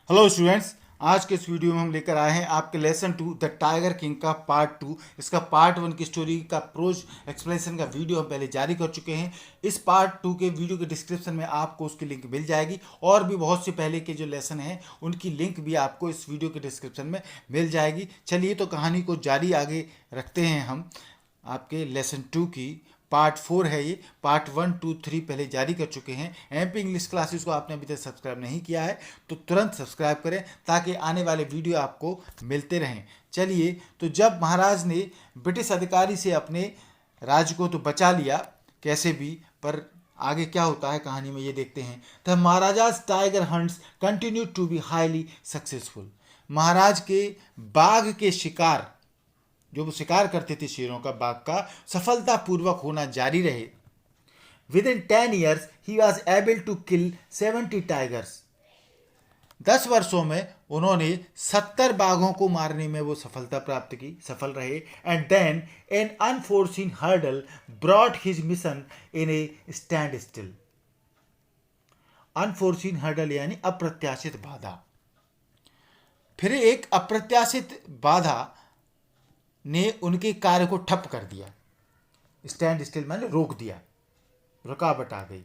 Hello students, आज के इस वीडियो में हम लेकर आए हैं आपके लेसन 2 द टाइगर किंग का पार्ट 2। इसका पार्ट 1 की स्टोरी का प्रोज एक्सप्लेनेशन का वीडियो हम पहले जारी कर चुके हैं। इस पार्ट 2 के वीडियो के डिस्क्रिप्शन में आपको उसकी लिंक मिल जाएगी और भी बहुत से पहले के जो लेसन हैं उनकी लिंक भी आपको इस वीडियो के डिस्क्रिप्शन में मिल जाएगी। चलिए तो कहानी को जारी आगे रखते हैं हम। आपके लेसन 2 की पार्ट 4 है ये। पार्ट 1, 2, 3 पहले जारी कर चुके हैं। एमपी इंग्लिश क्लासेस को आपने अभी तक सब्सक्राइब नहीं किया है तो तुरंत सब्सक्राइब करें ताकि आने वाले वीडियो आपको मिलते रहें। चलिए, तो जब महाराज ने ब्रिटिश अधिकारी से अपने राज्य को तो बचा लिया कैसे भी, पर आगे क्या होता है कहानी में ये देखते हैं। The maharaja's tiger hunts continue to be highly successful. महाराज के बाघ के शिकार, जो वो शिकार करते थे शेरों का, बाघ का, सफलतापूर्वक होना जारी रहे। Within 10 years he was able to kill 70 tigers. 10 वर्षों में उन्होंने 70 बाघों को मारने में वो सफलता प्राप्त की, सफल रहे। And then an unforeseen hurdle brought his mission in a standstill. Unforeseen hurdle यानी अप्रत्याशित बाधा। फिर एक अप्रत्याशित बाधा ने उनके कार्य को ठप कर दिया। स्टैंड स्टिल माने रोक दिया, रुकावट आ गई।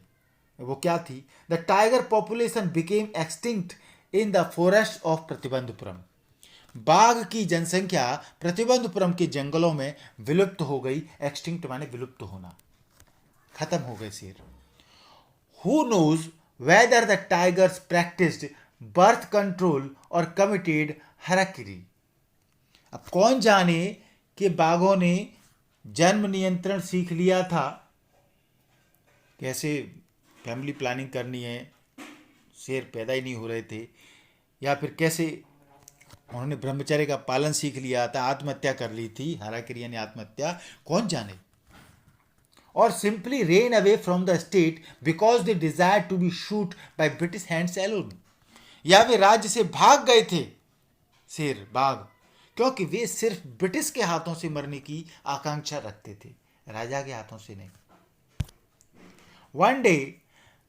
वो क्या थी? The tiger population became extinct in the forest of Pratibandapuram. बाघ की जनसंख्या प्रतिबंधपुरम के जंगलों में विलुप्त हो गई। एक्सटिंक्ट माने विलुप्त होना, खत्म हो गए शेर। Who knows whether the tigers practised birth control और कमिटेड हराकिरी। अब कौन जाने कि बाघों ने जन्म नियंत्रण सीख लिया था, कैसे फैमिली प्लानिंग करनी है, शेर पैदा ही नहीं हो रहे थे, या फिर कैसे उन्होंने ब्रह्मचर्य का पालन सीख लिया था, आत्महत्या कर ली थी, हाराकिरी यानी आत्महत्या, कौन जाने। और simply ran away from the state because they desire to be shoot by British hands alone. या वे राज्य से भाग गए थे शेर, बाघ, क्योंकि वे सिर्फ ब्रिटिश के हाथों से मरने की आकांक्षा रखते थे, राजा के हाथों से नहीं। One day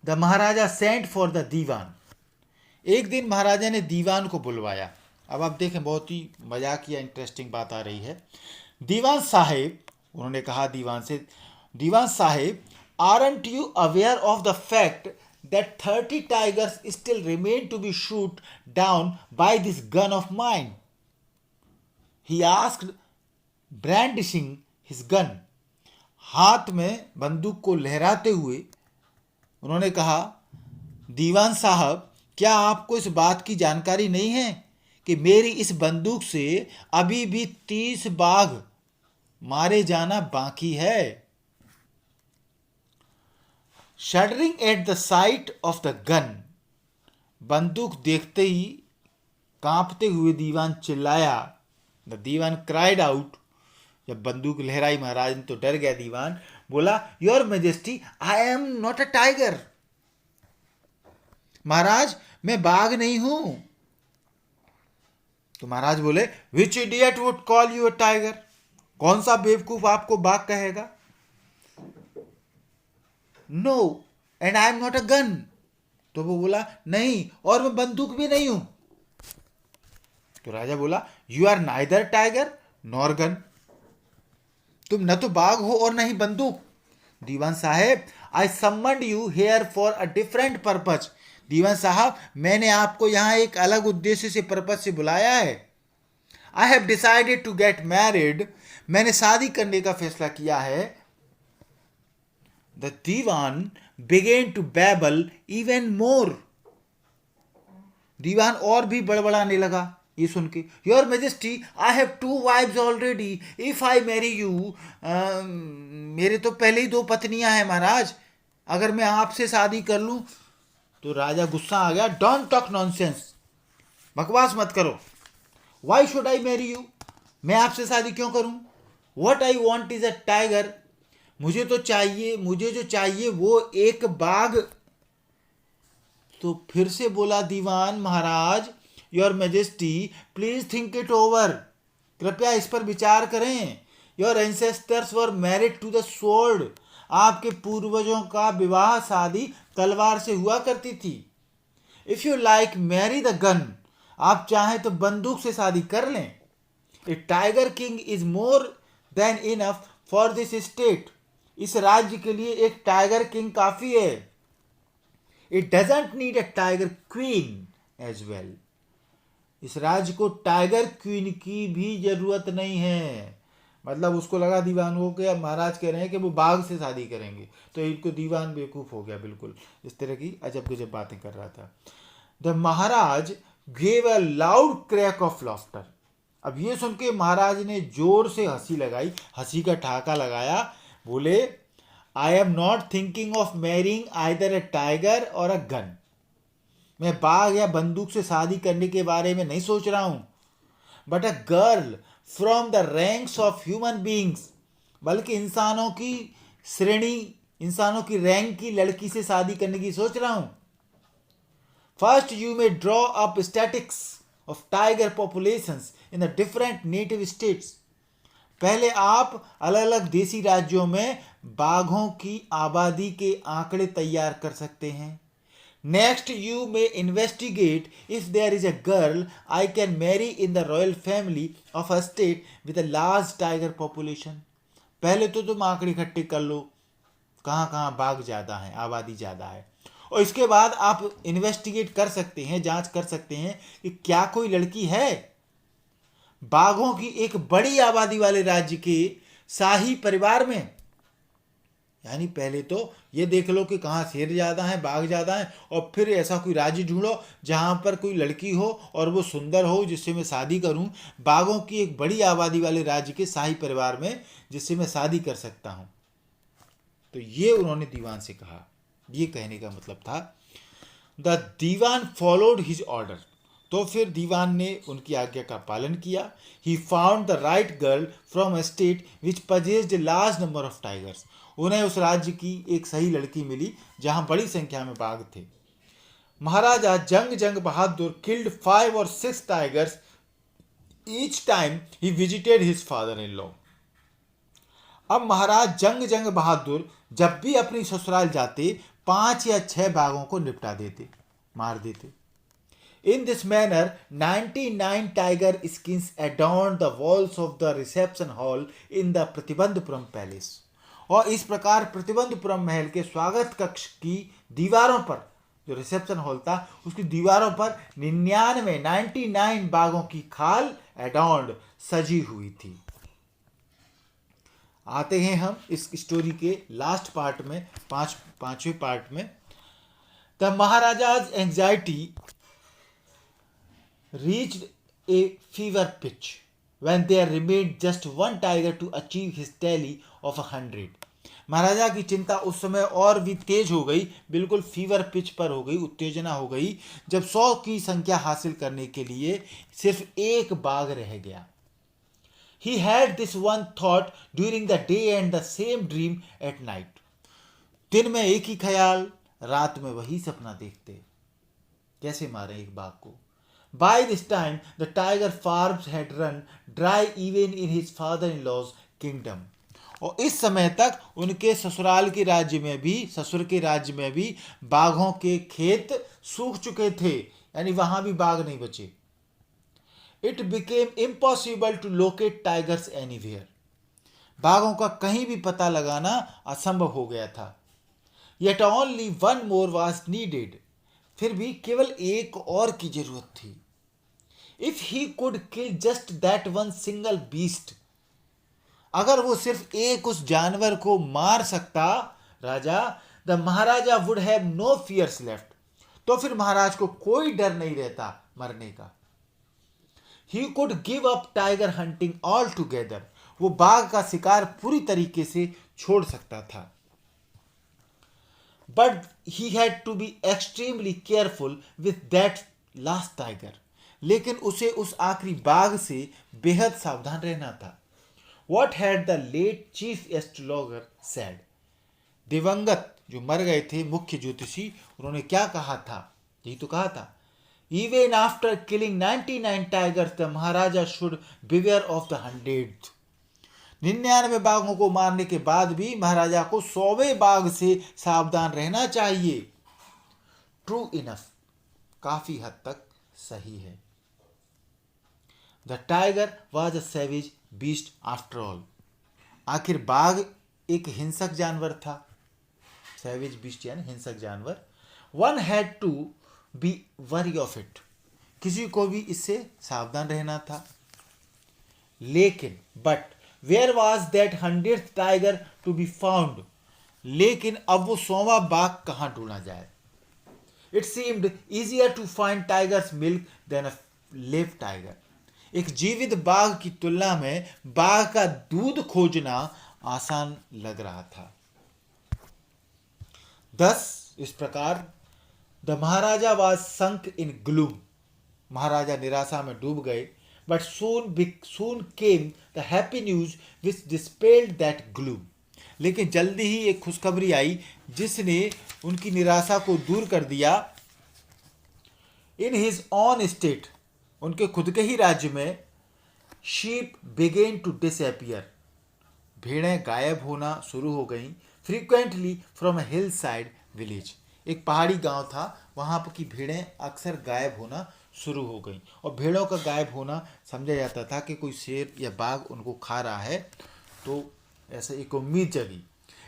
the maharaja sent for the dewan. एक दिन महाराजा ने दीवान को बुलवाया। अब आप देखें, बहुत ही मजाकिया इंटरेस्टिंग बात आ रही है। दीवान साहेब, उन्होंने कहा दीवान से, दीवान साहेब, aren't you aware of the fact that 30 tigers still remain to be shot down by this gun of mine? He asked, brandishing his gun. हाथ में बंदूक को लहराते हुए उन्होंने कहा, दीवान साहब, क्या आपको इस बात की जानकारी नहीं है कि मेरी इस बंदूक से अभी भी 30 बाघ मारे जाना बाकी है। Shuddering at the sight of the gun. बंदूक देखते ही कांपते हुए दीवान चिल्लाया। The dewan cried out. जब बंदूक लहराई महाराज ने तो डर गया दीवान, बोला, your majesty, I am not a tiger. महाराज, मैं बाघ नहीं हूं। तो महाराज बोले, which idiot would call you a tiger. कौन सा बेवकूफ आपको बाघ कहेगा। No and I am not a gun. तो वो बोला, नहीं, और मैं बंदूक भी नहीं हूं। तो राजा बोला, you are neither tiger nor gun. तुम न तो बाघ हो और न ही बंदूक। दीवान साहेब, I summoned you here for a different purpose. दीवान साहब, मैंने आपको यहां एक अलग उद्देश्य से, पर्पज से बुलाया है। I have decided to get married. मैंने शादी करने का फैसला किया है। The Diwan began to babble even more. दीवान और भी बड़बड़ाने लगा ये सुन के। Your majesty, I have 2 wives already. If I marry you, मेरे तो पहले ही 2 पत्नियां हैं महाराज, अगर मैं आपसे शादी कर लूं। तो राजा गुस्सा आ गया। डोंट टॉक नॉनसेंस, बकवास मत करो। Why should I marry you, मैं आपसे शादी क्यों करूं। What I want is a tiger, मुझे जो चाहिए वो एक बाघ। तो फिर से बोला दीवान, महाराज, your majesty, please think it over. कृपया इस पर विचार करें। Your ancestors were married to the sword. आपके पूर्वजों का विवाह शादी तलवार से हुआ करती थी। If you like marry the gun, आप चाहें तो बंदूक से शादी कर लें। A tiger king is more than enough for this state. इस राज्य के लिए एक टाइगर किंग काफी है। It doesn't need a tiger queen as well. इस राज्य को टाइगर क्वीन की भी जरूरत नहीं है। मतलब उसको लगा दीवान को कि महाराज कह रहे हैं कि वो बाघ से शादी करेंगे, तो इनको दीवान बेवकूफ हो गया बिल्कुल। इस तरह की अजब गजब बातें कर रहा था। The Maharaj gave a loud crack of laughter. अब ये सुन के महाराज ने जोर से हंसी लगाई, हंसी का ठहाका लगाया। बोले, आई am not thinking of marrying either A tiger और अ गन। मैं बाघ या बंदूक से शादी करने के बारे में नहीं सोच रहा हूं, but a girl from the ranks of human beings. बल्कि इंसानों की श्रेणी, इंसानों की रैंक की लड़की से शादी करने की सोच रहा हूं। First you may draw up statics of tiger populations in the different native states. पहले आप अलग अलग देसी राज्यों में बाघों की आबादी के आंकड़े तैयार कर सकते हैं। Next, you may investigate if there is a girl I can marry in the royal family of a state with a large tiger population. पहले तो तुम आंकड़े इकट्ठे कर लो, कहाँ कहाँ बाघ ज़्यादा है, आबादी ज़्यादा है, और इसके बाद आप इन्वेस्टिगेट कर सकते हैं, जांच कर सकते हैं कि क्या कोई लड़की है बाघों की एक बड़ी आबादी वाले राज्य के शाही परिवार में। यानी पहले तो ये देख लो कि कहाँ शेर ज़्यादा है, बाघ ज़्यादा है, और फिर ऐसा कोई राज्य ढूंढो जहाँ पर कोई लड़की हो और वो सुंदर हो जिससे मैं शादी करूँ, बाघों की एक बड़ी आबादी वाले राज्य के शाही परिवार में जिससे मैं शादी कर सकता हूँ। तो ये उन्होंने दीवान से कहा। ये कहने का मतलब था, the dewan followed his order. तो फिर दीवान ने उनकी आज्ञा का पालन किया। He found the right girl from a state which possessed a large number of tigers. उन्हें उस राज्य की एक सही लड़की मिली जहां बड़ी संख्या में बाघ थे। Maharaja Jung Bahadur killed 5 or 6 tigers each time he visited his father in law. अब महाराज जंग बहादुर जब भी अपनी ससुराल जाते 5 या 6 बाघों को निपटा देते, मार देते। In this manner, 99 tiger skins adorned the walls of the reception hall in the Pratibandapuram palace. और इस प्रकार प्रतिबंधपुरम महल के स्वागत कक्ष की दीवारों पर, जो रिसेप्शन हॉल था उसकी दीवारों पर 99 बाघों की खाल एडॉर्न्ड सजी हुई थी। आते हैं हम इस स्टोरी के लास्ट पार्ट में, पांचवें पार्ट में। The maharaja's anxiety reached a fever pitch when there remained just one tiger to achieve his tally of 100. महाराजा की चिंता उस समय और भी तेज हो गई, बिल्कुल फीवर पिच पर हो गई, उत्तेजना हो गई, जब 100 की संख्या हासिल करने के लिए सिर्फ एक बाघ रह गया। He had this one thought during the day and the same dream at night. दिन में एक ही ख्याल, रात में वही सपना देखते, कैसे मारे एक बाघ को। By this time, the tiger farms had run dry even in his father-in-law's kingdom. और इस समय तक उनके ससुराल के राज्य में भी, ससुर के राज्य में भी बाघों के खेत सूख चुके थे, यानी वहां भी बाघ नहीं बचे। It became impossible to locate tigers anywhere. बाघों का कहीं भी पता लगाना असंभव हो गया था। Yet only one more was needed. फिर भी केवल एक और की जरूरत थी। If he could kill just that one single beast, अगर वो सिर्फ एक उस जानवर को मार सकता राजा, the maharaja would have no fears left, तो फिर महाराज को कोई डर नहीं रहता मरने का। He could give up tiger hunting altogether, वो बाघ का शिकार पूरी तरीके से छोड़ सकता था। But he had to be extremely careful with that last tiger. लेकिन उसे उस आखिरी बाघ से बेहद सावधान रहना था। What had the late chief astrologer said? दिवंगत जो मर गए थे मुख्य ज्योतिषी, उन्होंने क्या कहा था? यही तो कहा था, Even after killing 99 tigers, the Maharaja should beware of the 100th. 99 बाघों को मारने के बाद भी महाराजा को 100वें बाघ से सावधान रहना चाहिए। ट्रू इनफ, काफी हद तक सही है। The tiger was a savage beast after all. आखिर बाघ एक हिंसक जानवर था, सैवेज बीस्ट यानी हिंसक जानवर। One had to be wary of it, किसी को भी इससे सावधान रहना था। लेकिन but where was that 100th tiger to be found, लेकिन अब वो 100वां बाघ कहां ढूंढा जाए। It seemed easier to find tigers milk than a live tiger, एक जीवित बाघ की तुलना में बाघ का दूध खोजना आसान लग रहा था। दस इस प्रकार the maharaja was sunk in gloom, महाराजा निराशा में डूब गए। But soon came the happy news which dispelled that gloom, लेकिन जल्दी ही एक खुशखबरी आई जिसने उनकी निराशा को दूर कर दिया। इन हिज ऑन स्टेट, उनके खुद के ही राज्य में, शीप बिगेन टू डिसअपियर, भेड़ें गायब होना शुरू हो गईं। Frequently from a hill side village, एक पहाड़ी गांव था, वहां पर की भेड़ें अक्सर गायब होना शुरू हो गई। और भेड़ों का गायब होना समझा जाता था कि कोई शेर या बाघ उनको खा रहा है, तो ऐसा एक उम्मीद जगी।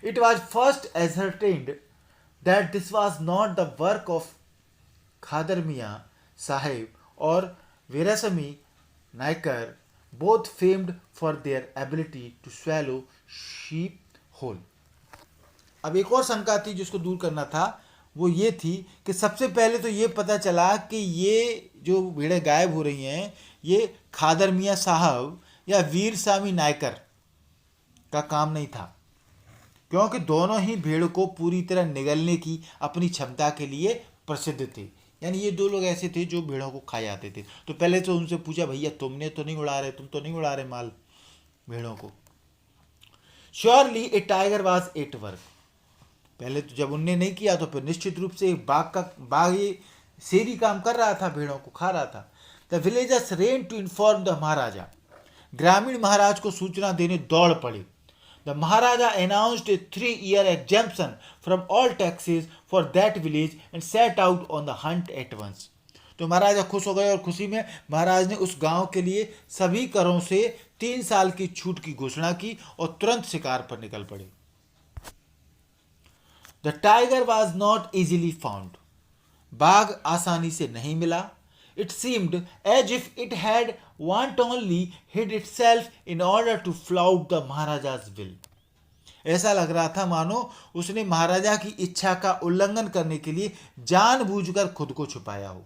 It was first ascertained that this was not the work of Khader Mian Sahib और Veerasami Naicker, both famed for their ability to swallow sheep whole. अब एक और शंका थी जिसको दूर करना था, वो ये थी कि सबसे पहले तो ये पता चला कि ये जो भेड़ें गायब हो रही हैं ये खादर मियाँ साहब या वीर स्वामी नायकर का काम नहीं था, क्योंकि दोनों ही भेड़ को पूरी तरह निगलने की अपनी क्षमता के लिए प्रसिद्ध थे। यानी ये दो लोग ऐसे थे जो भेड़ों को खा जाते थे। तो पहले तो उनसे पूछा, भैया तुमने तो नहीं उड़ा रहे, तुम तो नहीं उड़ा रहे माल भेड़ों को। Surely A tiger was at work, पहले तो जब उनने नहीं किया तो फिर निश्चित रूप से बाघ ये शेरी काम कर रहा था, भेड़ों को खा रहा था। The villagers ran to inform the maharaja, ग्रामीण महाराज को सूचना देने दौड़ पड़े। The maharaja announced a 3-year exemption from all taxes for that village and set out on the hunt at once. तो महाराजा खुश हो गए और खुशी में महाराज ने उस गांव के लिए सभी करों से 3 साल की छूट की घोषणा की और तुरंत शिकार पर निकल पड़े। The tiger was not easily found, बाघ आसानी से नहीं मिला। It seemed as if it had wantonly hid itself in order to flout the Maharaja's will, ऐसा लग रहा था मानो उसने महाराजा की इच्छा का उल्लंघन करने के लिए जानबूझकर खुद को छुपाया हो।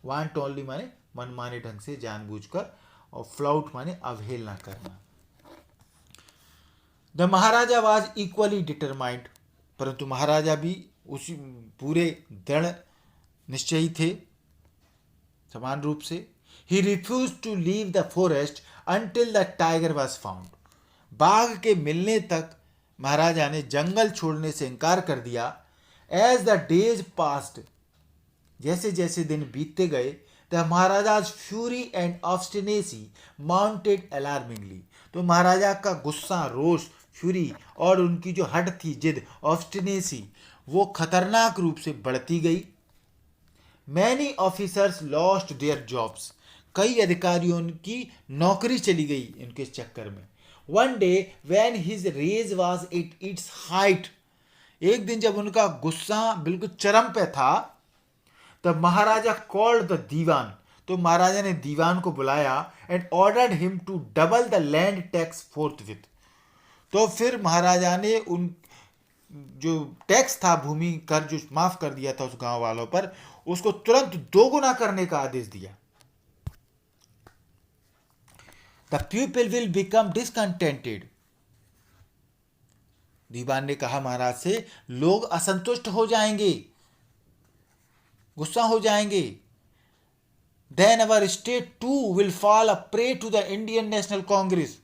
wantonly माने मनमाने ढंग से, जानबूझकर, और फ्लाउट माने अवहेलना करना। The maharaja was equally determined, परंतु महाराजा भी उसी पूरे दृढ़ निश्चयी थे समान रूप से। He refused to leave the forest until the tiger was found, बाघ के मिलने तक महाराजा ने जंगल छोड़ने से इनकार कर दिया। As the days passed, जैसे जैसे दिन बीतते गए, the महाराजा's fury and obstinacy mounted alarmingly, तो महाराजा का गुस्सा, रोष, फ्यूरी और उनकी जो हट थी, जिद, ऑब्स्टिनेसी, वो खतरनाक रूप से बढ़ती गई। Many officers lost their jobs, कई अधिकारियों की नौकरी चली गई इनके चक्कर में। One day when his rage was at its height, एक दिन जब उनका गुस्सा बिल्कुल चरम पे था, तब महाराजा कॉल्ड द दीवान, तो महाराजा ने दीवान को बुलाया and ordered him to double the land tax forthwith. तो फिर महाराजा ने उन जो टैक्स था, भूमि कर जो माफ कर दिया था उस गांव वालों पर, उसको तुरंत दोगुना करने का आदेश दिया। The people will become discontented, दीवान ने कहा महाराज से, लोग असंतुष्ट हो जाएंगे, गुस्सा हो जाएंगे। Then our state too will fall a prey to the Indian National Congress,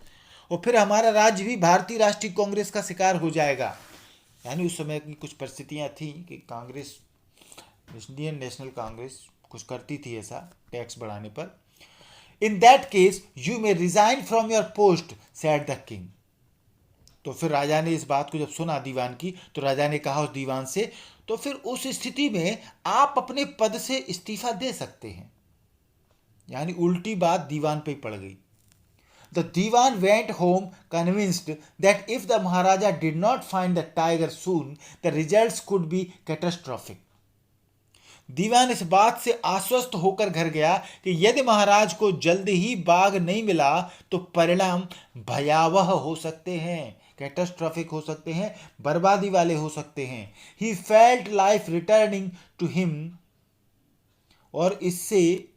और फिर हमारा राज्य भी भारतीय राष्ट्रीय कांग्रेस का शिकार हो जाएगा। यानी उस समय की कुछ परिस्थितियां थी कि कांग्रेस, इंडियन नेशनल कांग्रेस कुछ करती थी ऐसा टैक्स बढ़ाने पर। In that case you may resign from your post, said the king. तो फिर राजा ने इस बात को जब सुना दीवान की, तो राजा ने कहा उस दीवान से, तो फिर उस स्थिति में आप अपने पद से इस्तीफा दे सकते हैं। यानी उल्टी बात दीवान पे पड़ गई। The dewan went home convinced that if the maharaja did not find the tiger soon the results could be catastrophic. दीवान इस बात से आश्वस्त होकर घर गया कि यदि महाराज को जल्द ही बाघ नहीं मिला तो परिणाम भयावह हो सकते हैं, कैटास्ट्रोफिक हो सकते हैं, बर्बादी वाले हो सकते हैं। He felt life returning to him, और इससे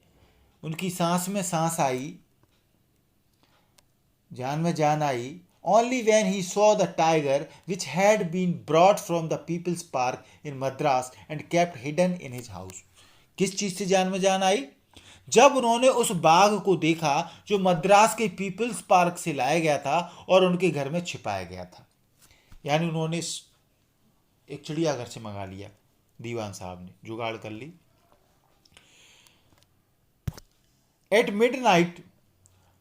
उनकी सांस में सांस आई, जान में जान आई। Only when he saw the tiger which had been brought from the People's Park in Madras and kept hidden in his house. किस चीज से जान में जान आई? जब उन्होंने उस बाघ को देखा जो मद्रास के पीपल्स पार्क से लाया गया था और उनके घर में छिपाया गया था। यानी उन्होंने एक चिड़ियाघर से मंगा लिया, दीवान साहब ने जुगाड़ कर ली। At midnight,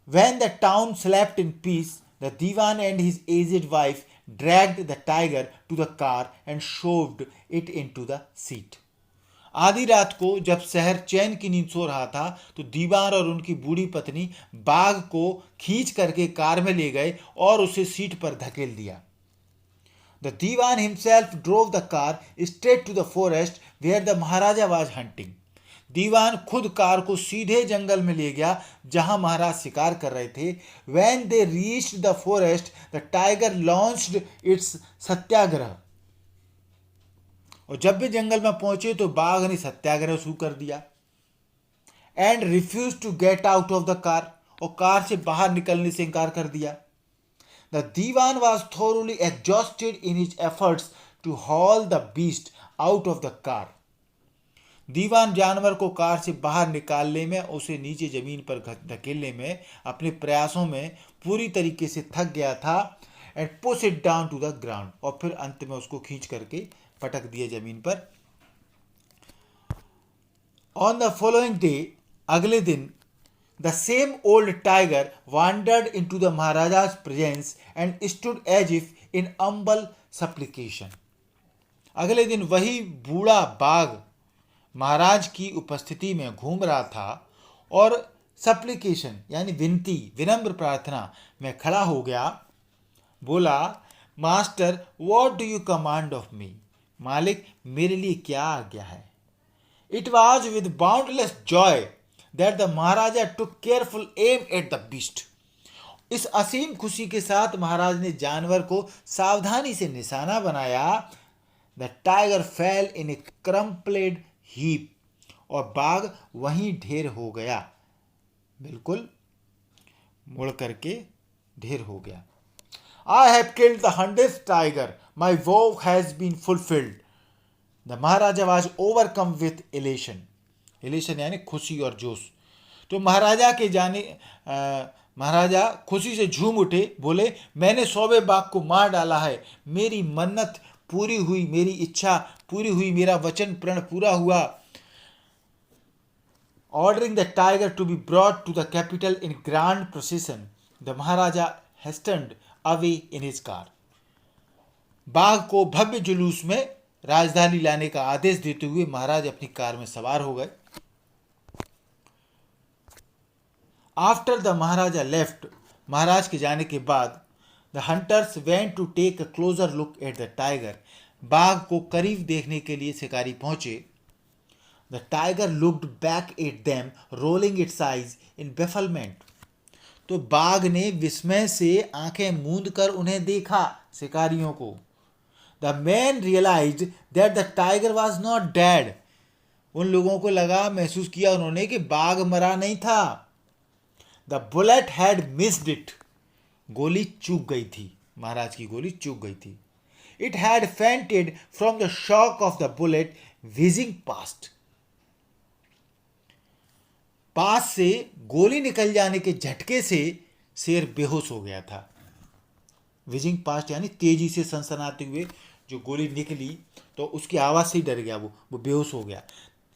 when the town slept in peace, the Diwan and his aged wife dragged the tiger to the car and shoved it into the seat. आधी रात को जब शहर चैन की नींद सो रहा था तो दीवान और उनकी बूढ़ी पत्नी बाघ को खींच करके कार में ले गए और उसे सीट पर धकेल दिया। The Diwan himself drove the car straight to the forest where the Maharaja was hunting. दीवान खुद कार को सीधे जंगल में ले गया जहां महाराज शिकार कर रहे थे। When they reached the forest, the tiger launched its सत्याग्रह। और जब भी जंगल में पहुंचे तो बाघ ने सत्याग्रह शुरू कर दिया। And refused to get out of the car, और कार से बाहर निकलने से इनकार कर दिया। The Diwan was thoroughly exhausted in his efforts to haul the beast out of the car. दीवान जानवर को कार से बाहर निकालने में, उसे नीचे जमीन पर धकेलने में अपने प्रयासों में पूरी तरीके से थक गया था। And push it down to the ground, और फिर अंत में उसको खींच करके पटक दिया जमीन पर। ऑन द फॉलोइंग डे, अगले दिन, the same old tiger wandered into the maharaja's presence and stood as if in humble supplication. अगले दिन वही बूढ़ा बाघ महाराज की उपस्थिति में घूम रहा था और सप्लिकेशन यानी विनती, विनम्र प्रार्थना में खड़ा हो गया। बोला, master, what do you command of me? मालिक, मेरे लिए क्या आज्ञा है? It was with boundless joy that the Maharaja took careful aim at the beast. इस असीम खुशी के साथ महाराज ने जानवर को सावधानी से निशाना बनाया। The tiger fell in a crumpled heap, और बाघ वहीं ढेर हो गया, बिल्कुल मुड़ करके ढेर हो गया। I have killed the 100th tiger, my vow has been fulfilled. The maharaja was overcome with elation. Elation यानी खुशी और जोश। तो महाराजा खुशी से झूम उठे, बोले, मैंने 100वें बाघ को मार डाला है, मेरी मन्नत पूरी हुई, मेरी इच्छा पूरी हुई, मेरा वचन प्रण पूरा हुआ। Ordering the tiger to be brought to the capital in grand procession, the maharaja hastened away in his car. बाघ को भव्य जुलूस में राजधानी लाने का आदेश देते हुए महाराज अपनी कार में सवार हो गए। After the Maharaja left, Maharaj के जाने के बाद, the hunters went to take a closer look at the tiger. बाघ को करीब देखने के लिए शिकारी पहुंचे। The tiger looked back at them rolling its eyes in bafflement. तो बाघ ने विस्मय से आंखें मूंद कर उन्हें देखा, शिकारियों को। The man realized that the tiger was not dead. उन लोगों को लगा, महसूस किया उन्होंने कि बाघ मरा नहीं था। The bullet had missed it. गोली चूक गई थी, महाराज की गोली चूक गई थी। It had fainted from the shock of the bullet whizzing past. पास से गोली निकल जाने के झटके से शेर बेहोश हो गया था। व्हिजिंग पास्ट यानी तेजी से सनसनाते हुए जो गोली निकली तो उसकी आवाज से ही डर गया, वो बेहोश हो गया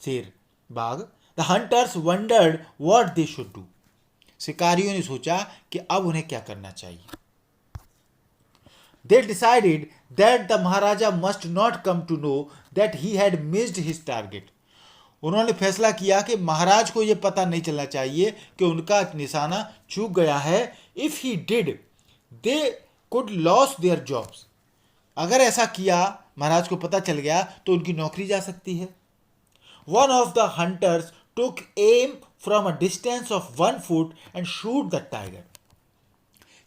शेर, बाघ। The hunters wondered what they should do. शिकारियों ने सोचा कि अब उन्हें क्या करना चाहिए। They decided that the Maharaja must not come to know that he had missed his target. उन्होंने फैसला किया कि महाराज को यह पता नहीं चलना चाहिए कि उनका निशाना चूक गया है। If he did they could loss their jobs. अगर ऐसा किया, महाराज को पता चल गया, तो उनकी नौकरी जा सकती है। One of the hunters took am from a distance of 1 foot and shoot the tiger.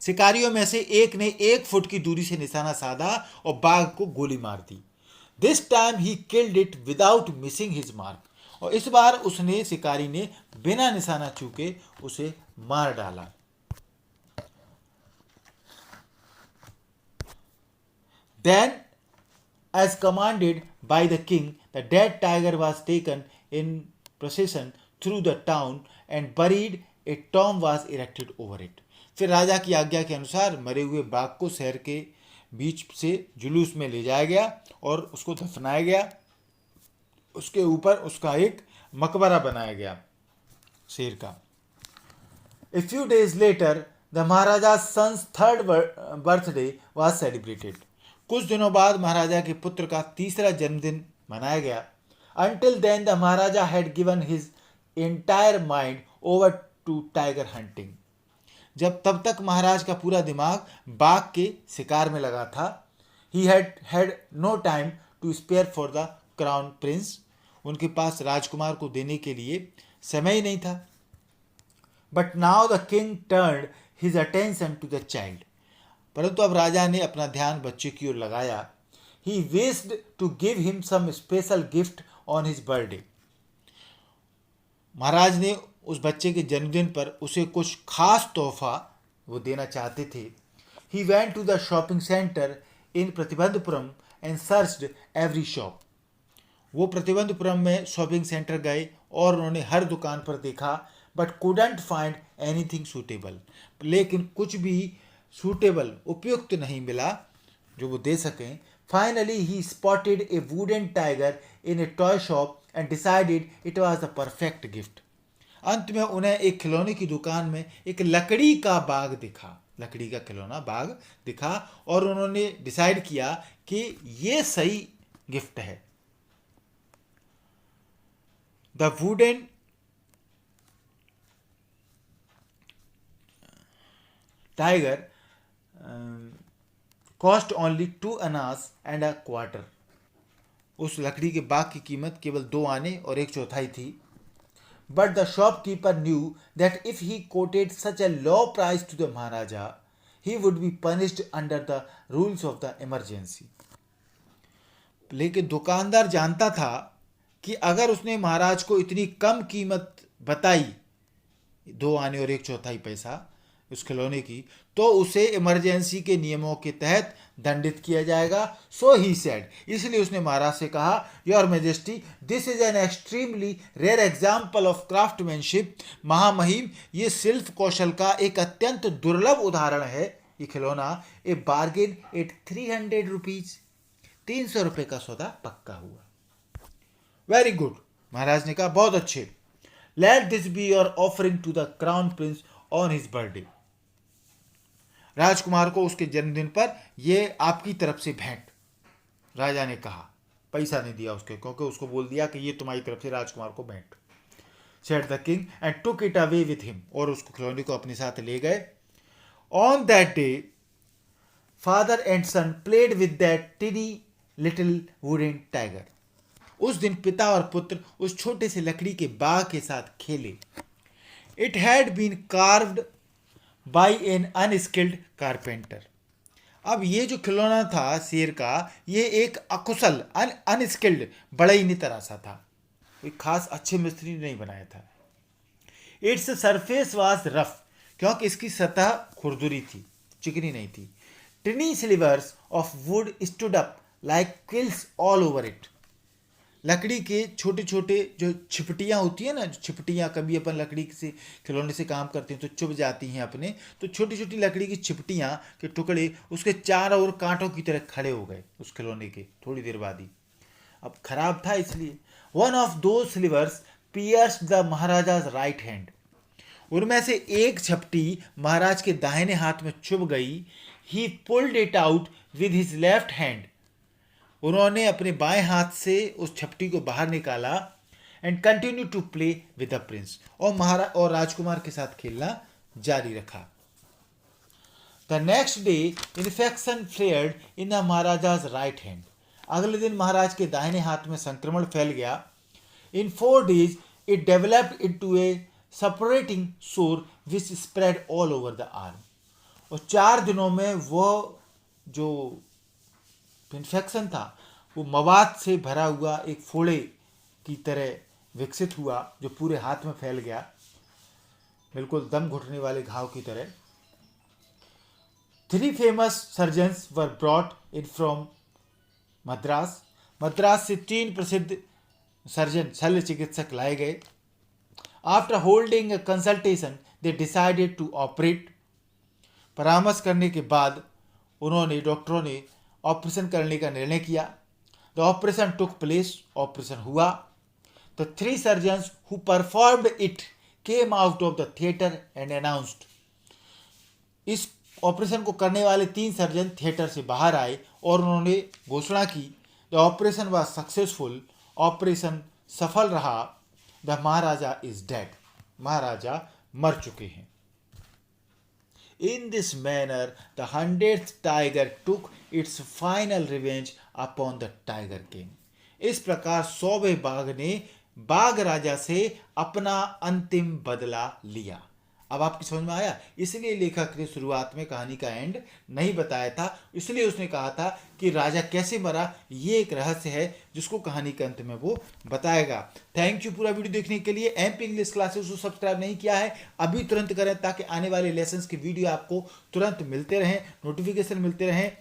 शिकारियों में से एक ने 1 फुट की दूरी से निशाना साधा और बाघ को गोली मार दी। This time he killed it without missing his mark. और इस बार उसने, शिकारी ने, बिना निशाना चूके उसे मार डाला। Then, as commanded by the king, the dead tiger was taken in procession through the town and buried. A tomb was erected over it. फिर राजा की आज्ञा के अनुसार मरे हुए बाघ को शहर के बीच से जुलूस में ले जाया गया और उसको दफनाया गया। उसके ऊपर उसका एक मकबरा बनाया गया शेर का। A few days later, the Maharaja's son's third birthday was celebrated. कुछ दिनों बाद महाराजा के पुत्र का तीसरा जन्मदिन मनाया गया। Until then, the Maharaja had given his entire mind over to tiger hunting. तब तक महाराज का पूरा दिमाग बाघ के शिकार में लगा था। He had no time to spare for the crown prince. उनके पास राजकुमार को देने के लिए समय ही नहीं था। But now the king turned his attention to the child. परंतु अब राजा ने अपना ध्यान बच्चे की ओर लगाया। He wished to give him some special gift on his birthday. महाराज ने उस बच्चे के जन्मदिन पर उसे कुछ खास तोहफा वो देना चाहते थे। He went to the shopping center in Pratibandapuram and searched every shop. वो प्रतिबंधपुरम में शॉपिंग सेंटर गए और उन्होंने हर दुकान पर देखा, but couldn't find anything suitable. लेकिन कुछ भी सूटेबल, उपयुक्त नहीं मिला जो वो दे सकें। Finally, he spotted a wooden tiger in a toy shop and decided it was the perfect gift. अंत में उन्हें एक खिलौने की दुकान में एक लकड़ी का बाघ दिखा, लकड़ी का खिलौना बाघ दिखा, और उन्होंने डिसाइड किया कि ये सही गिफ्ट है। The wooden tiger cost only 2 annas and a quarter. उस लकड़ी के बाग की कीमत केवल 2 आने और 1/4 थी। But the shopkeeper knew that if he quoted such a low price to the Maharaja, he would be punished under the rules of the emergency. लेकिन दुकानदार जानता था कि अगर उसने महाराज को इतनी कम कीमत बताई, 2 आने और 1/4 पैसा उस खिलौने की, तो उसे इमरजेंसी के नियमों के तहत दंडित किया जाएगा। सो ही सेड, इसलिए उसने महाराज से कहा, your majesty, this is an extremely rare example of craftsmanship. महामहिम, ये शिल्प कौशल का एक अत्यंत दुर्लभ उदाहरण है। ये खिलौना ए बार्गेन एट 300 रुपीज, 300 रुपये का सौदा पक्का हुआ। वेरी गुड, महाराज ने कहा, बहुत अच्छे। Let this be your offering to the crown prince on his birthday. राजकुमार को उसके जन्मदिन पर यह आपकी तरफ से भेंट, राजा ने कहा। पैसा नहीं दिया उसके, क्योंकि उसको बोल दिया कि ये तुम्हारी तरफ से राजकुमार को भेंट। Said the king and took it away with him, और उसको खिलौने को अपने साथ ले गए। On that day father and son played with that tiny little wooden tiger. उस दिन पिता और पुत्र उस छोटे से लकड़ी के बाघ के साथ खेले। It had been carved by an unskilled carpenter. अब ये जो खिलौना था शेर का, ये एक अकुशल अनस्किल्ड बढ़ई तरह सा था, कोई खास अच्छे मिस्त्री ने नहीं बनाया था। इट्स सरफेस वाज रफ, क्योंकि इसकी सतह खुरदुरी थी, चिकनी नहीं थी। Tiny slivers of wood stood up like quills all over it. लकड़ी के छोटे छोटे जो छिपटियाँ होती हैं ना, जो छिपटियाँ कभी अपन लकड़ी से खिलौने से काम करते हैं तो चुभ जाती हैं अपने, तो छोटी छोटी लकड़ी की छिपटियाँ के टुकड़े उसके चारों ओर कांटों की तरह खड़े हो गए उस खिलौने के थोड़ी देर बाद ही। अब खराब था इसलिए। वन ऑफ दो slivers pierced the maharaja's right hand. उनमें से एक झपटी महाराज के दाहिने हाथ में चुभ गई। ही pulled it out with his left hand. उन्होंने अपने बाएं हाथ से उस झपटी को बाहर निकाला। And continue to play with the prince, और राजकुमार के साथ खेलना जारी रखा। The next day infection flared in the maharaja's right hand. अगले दिन महाराज के दाहिने हाथ में संक्रमण फैल गया। In 4 days it developed into a separating sore which spread all over the arm. और 4 दिनों में वो जो इन्फेक्शन था वो मवाद से भरा हुआ एक फोड़े की तरह विकसित हुआ जो पूरे हाथ में फैल गया, बिल्कुल दम घुटने वाले घाव की तरह। 3 famous surgeons were brought in from Madras. Madras से 3 प्रसिद्ध सर्जन शल्य चिकित्सक लाए गए। After holding a consultation they decided to operate. परामर्श करने के बाद डॉक्टरों ने ऑपरेशन करने का निर्णय किया। The operation took place. Operation हुआ। The 3 surgeons who performed it came out of the theatre and announced. इस ऑपरेशन को करने वाले 3 सर्जन थिएटर से बाहर आए और उन्होंने घोषणा की, the operation was successful. Operation सफल रहा। The maharaja is dead. महाराजा मर चुके हैं। In this manner, the 100th tiger took its final revenge upon the Tiger King. इस प्रकार 100वें बाघ ने बाघ राजा से अपना अंतिम बदला लिया। अब आपकी समझ में आया? इसलिए लेखक ने शुरुआत में कहानी का एंड नहीं बताया था, इसलिए उसने कहा था कि राजा कैसे मरा ये एक रहस्य है जिसको कहानी के अंत में वो बताएगा। थैंक यू पूरा वीडियो देखने के लिए। एमपी इंग्लिश क्लासेस को सब्सक्राइब नहीं किया है अभी तुरंत करें ताकि आने वाले लेसन्स की वीडियो आपको तुरंत मिलते रहें, नोटिफिकेशन मिलते रहें।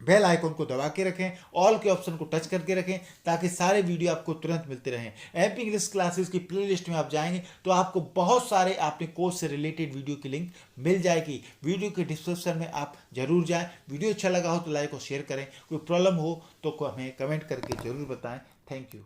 बेल आइकन को दबा के रखें, ऑल के ऑप्शन को टच करके रखें ताकि सारे वीडियो आपको तुरंत मिलते रहें। एमपी इंग्लिश क्लासेस की प्लेलिस्ट में आप जाएंगे तो आपको बहुत सारे अपने कोर्स से रिलेटेड वीडियो की लिंक मिल जाएगी। वीडियो के डिस्क्रिप्शन में आप जरूर जाएं। वीडियो अच्छा लगा हो तो लाइक और शेयर करें। कोई प्रॉब्लम हो तो हमें कमेंट करके जरूर बताएं। Thank you.